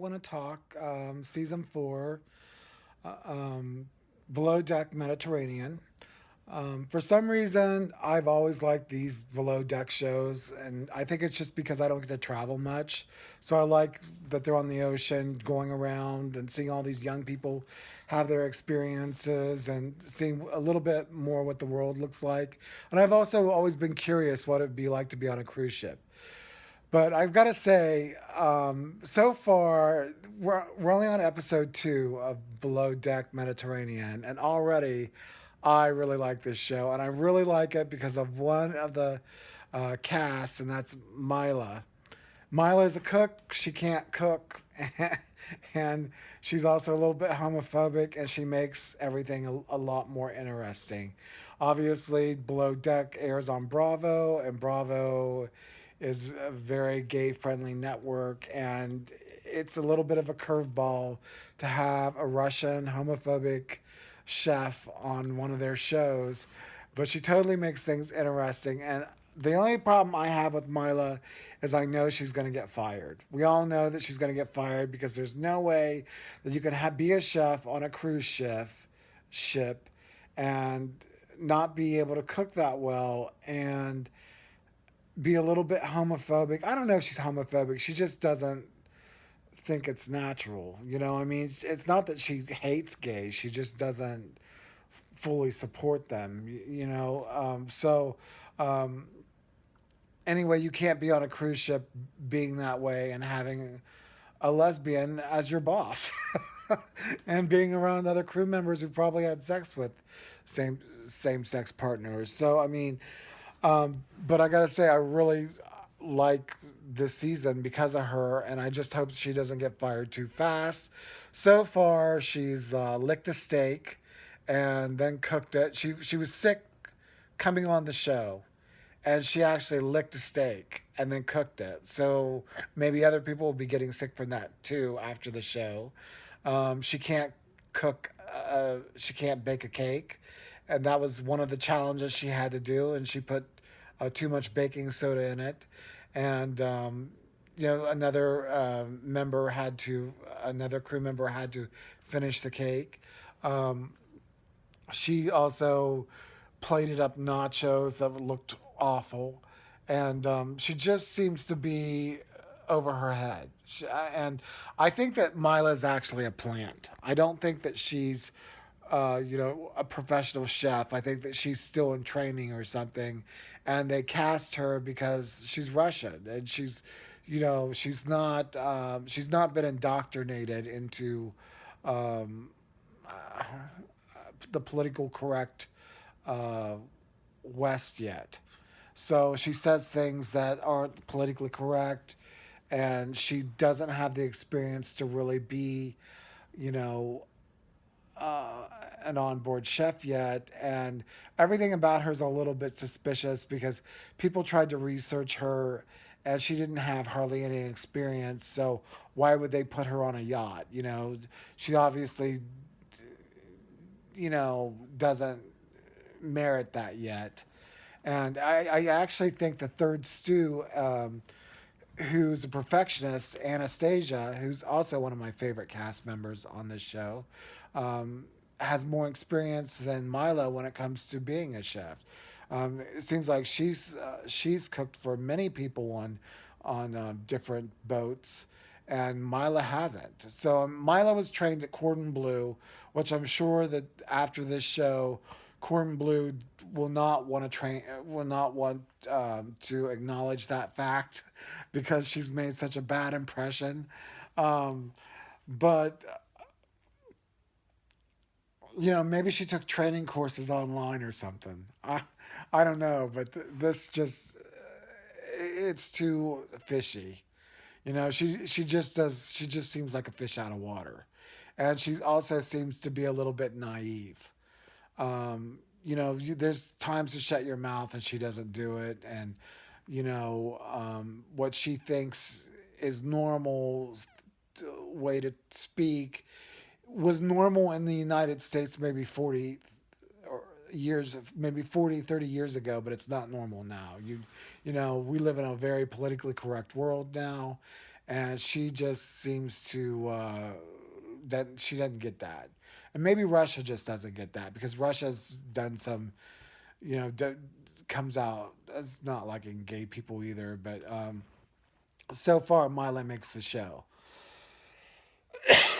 Want to Talk, Season 4, uh, um, Below Deck Mediterranean. For some reason, I've always liked these below deck shows, and I think it's just because I don't get to travel much. So I like that they're on the ocean, going around and seeing all these young people have their experiences and seeing a little bit more what the world looks like. And I've also always been curious what it'd be like to be on a cruise ship. But I've got to say, so far, we're only on episode 2 of Below Deck Mediterranean, and already I really like this show. And I really like it because of one of the casts, and that's Mila. Mila is a cook. She can't cook. And she's also a little bit homophobic, and she makes everything a lot more interesting. Obviously, Below Deck airs on Bravo, and Bravo is a very gay friendly network, and it's a little bit of a curveball to have a Russian homophobic chef on one of their shows, but she totally makes things interesting. And the only problem I have with Mila is I know she's going to get fired. We all know that she's going to get fired because there's no way that you can be a chef on a cruise ship and not be able to cook that well and be a little bit homophobic. I don't know if she's homophobic. She just doesn't think it's natural. I mean, it's not that she hates gays. She just doesn't fully support them. So um, anyway, you can't be on a cruise ship being that way and having a lesbian as your boss, and being around other crew members who probably had sex with same same sex partners. So I mean, but I gotta say, I really like this season because of her, and I just hope she doesn't get fired too fast. So far, she's licked a steak and then cooked it. She was sick coming on the show, and she actually licked a steak and then cooked it. So maybe other people will be getting sick from that too after the show. She can't cook. She can't bake a cake, and that was one of the challenges she had to do. And she put too much baking soda in it, and another crew member had to finish the cake. Um, she also plated up nachos that looked awful, and she just seems to be over her head. And I think that Mila's actually a plant. I don't think that she's, a professional chef. I think that she's still in training or something, and they cast her because she's Russian and she's not been indoctrinated into um, the political correct uh, West yet. So she says things that aren't politically correct, and she doesn't have the experience to really be, you know, an onboard chef yet. And everything about her is a little bit suspicious because people tried to research her and she didn't have hardly any experience. So why would they put her on a yacht? She obviously, doesn't merit that yet. And I actually think the third stew, who's a perfectionist, Anastasia, who's also one of my favorite cast members on this show, um, has more experience than Milo when it comes to being a chef. It seems like she's cooked for many people on different boats, and Mila hasn't. So Mila was trained at Cordon Bleu, which I'm sure that after this show, Cordon Bleu will not want to acknowledge that fact because she's made such a bad impression. Um, but maybe she took training courses online or something. I don't know, but this just it's too fishy. She just seems like a fish out of water, and she also seems to be a little bit naive. There's times to shut your mouth and she doesn't do it, and what she thinks is normal way to speak was normal in the United States maybe 40 or years, maybe 40, 30 years ago, but it's not normal now. We live in a very politically correct world now, and she just seems to that she doesn't get that, and maybe Russia just doesn't get that because Russia's done some, you know, comes out as not liking gay people either, but so far Mila makes the show.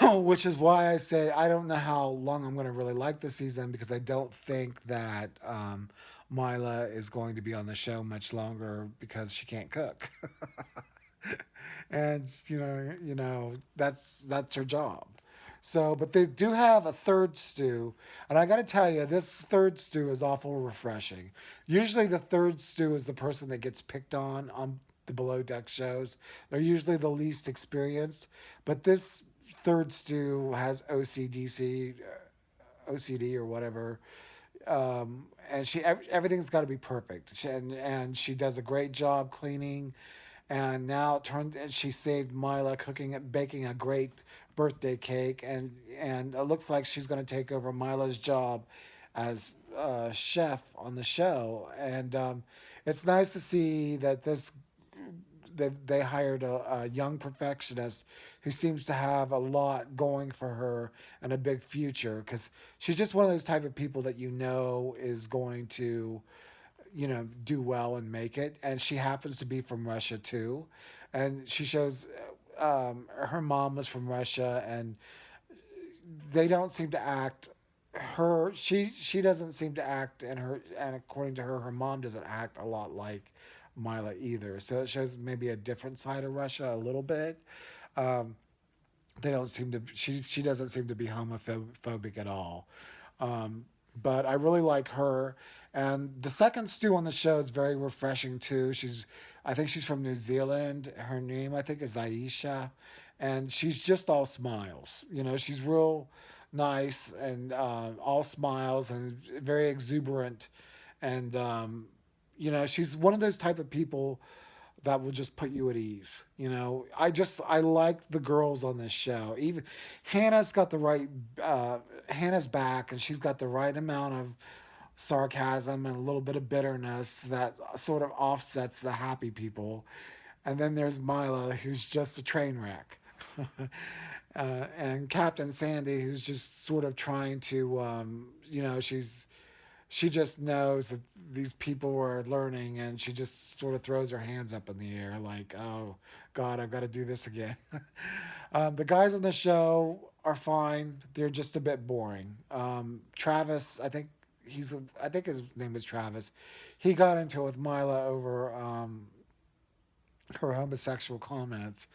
Which is why I say I don't know how long I'm going to really like the season because I don't think that Mila is going to be on the show much longer because she can't cook, and that's her job. So, but they do have a third stew, and I got to tell you, this third stew is awful refreshing. Usually, the third stew is the person that gets picked on the below deck shows. They're usually the least experienced, but this third stew has OCD or whatever, and everything's got to be perfect. And she does a great job cleaning. And now it turned, and she saved Mila cooking and baking a great birthday cake, and it looks like she's going to take over Mila's job as chef on the show. And it's nice to see that they hired a young perfectionist who seems to have a lot going for her and a big future because she's just one of those type of people that is going to do well and make it. And she happens to be from Russia too, and she shows her mom was from Russia, and they don't seem to act. She doesn't seem to act, and according to her, her mom doesn't act a lot like Mila either. So it shows maybe a different side of Russia a little bit. Um, they don't seem to. She doesn't seem to be homophobic at all. Um, but I really like her. And the second stew on the show is very refreshing too. I think she's from New Zealand. Her name, I think, is Aisha, and she's just all smiles. She's real nice and all smiles and very exuberant. And she's one of those type of people that will just put you at ease. I like the girls on this show. Even Hannah's got the right. Hannah's back, and she's got the right amount of sarcasm and a little bit of bitterness that sort of offsets the happy people. And then there's Mila, who's just a train wreck. And Captain Sandy, who's just sort of trying to, she just knows that these people are learning, and she just sort of throws her hands up in the air like, oh God, I've got to do this again. The guys on the show are fine. They're just a bit boring. Travis, I think his name is Travis. He got into it with Mila over her homosexual comments,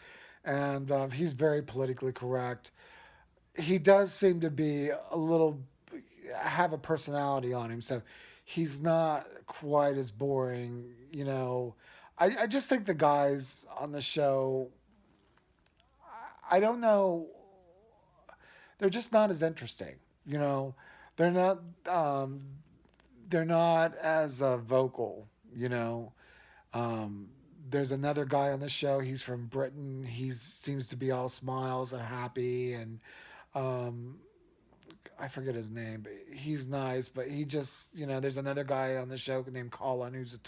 and he's very politically correct. He does seem to be a little have a personality on him, so he's not quite as boring. I just think the guys on the show, I don't know, they're just not as interesting. You know, they're not um, they're not as vocal. Um, there's another guy on the show. He's from Britain. He seems to be all smiles and happy, and um, I forget his name, but he's nice. But he just, there's another guy on the show named Colin who's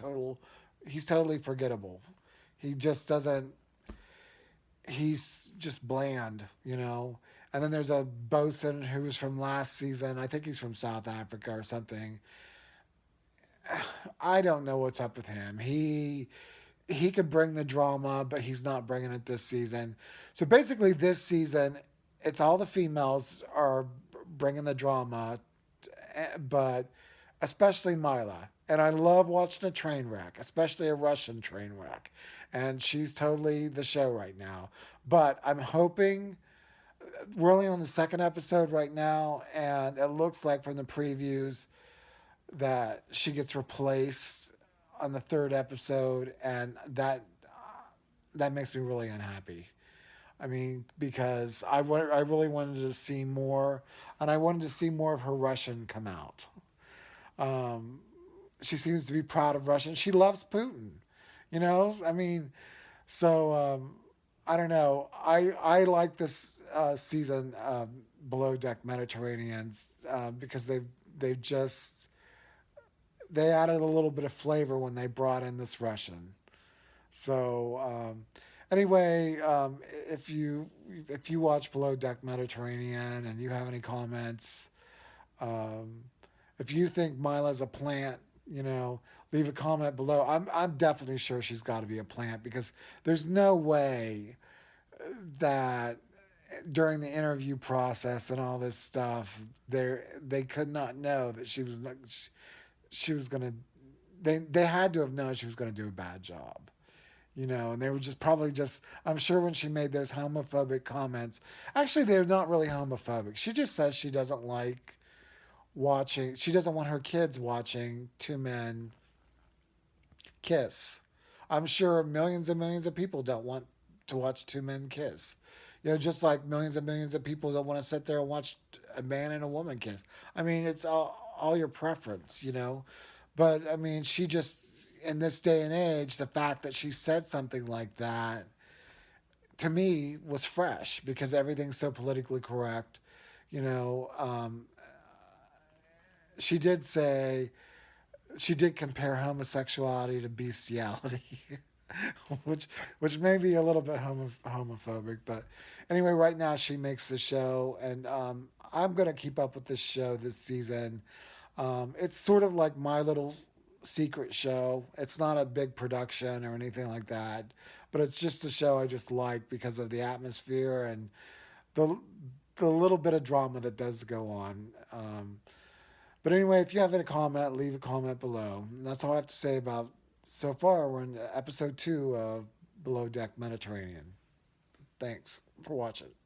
he's totally forgettable. He just doesn't. He's just bland. And then there's a bosun who was from last season. I think he's from South Africa or something. I don't know what's up with him. He can bring the drama, but he's not bringing it this season. So basically, this season, it's all the females are bringing the drama, but especially Mila. And I love watching a train wreck, especially a Russian train wreck. And she's totally the show right now. But I'm hoping we're only on the second episode right now, and it looks like from the previews that she gets replaced on the third episode, and that makes me really unhappy. I mean, because I really wanted to see more, and I wanted to see more of her Russian come out. Um, she seems to be proud of Russian. She loves Putin. I mean, so I don't know. I like this season Below Deck Mediterraneans because they've just they added a little bit of flavor when they brought in this Russian. So Anyway, if you watch Below Deck Mediterranean and you have any comments, um, if you think Mila's a plant, you know, leave a comment below. I'm definitely sure she's got to be a plant because there's no way that during the interview process and all this stuff, they could not know that she was gonna. They had to have known she was gonna do a bad job, you know, and they were just probably just. I'm sure when she made those homophobic comments, actually they're not really homophobic. She just says she doesn't like watching. She doesn't want her kids watching two men kiss. I'm sure millions and millions of people don't want to watch two men kiss. You know, just like millions and millions of people don't want to sit there and watch a man and a woman kiss. I mean, it's all your preference, you know. But I mean, she just in this day and age, the fact that she said something like that to me was fresh because everything's so politically correct. You know, she did say she did compare homosexuality to bestiality, which which may be a little bit homophobic. But anyway, right now she makes the show, and I'm gonna keep up with this show this season. It's sort of like my little secret show. It's not a big production or anything like that, but it's just a show I just like because of the atmosphere and the the little bit of drama that does go on. But anyway, if you have any comment, leave a comment below. And that's all I have to say about so far. We're in episode 2 of Below Deck Mediterranean. Thanks for watching.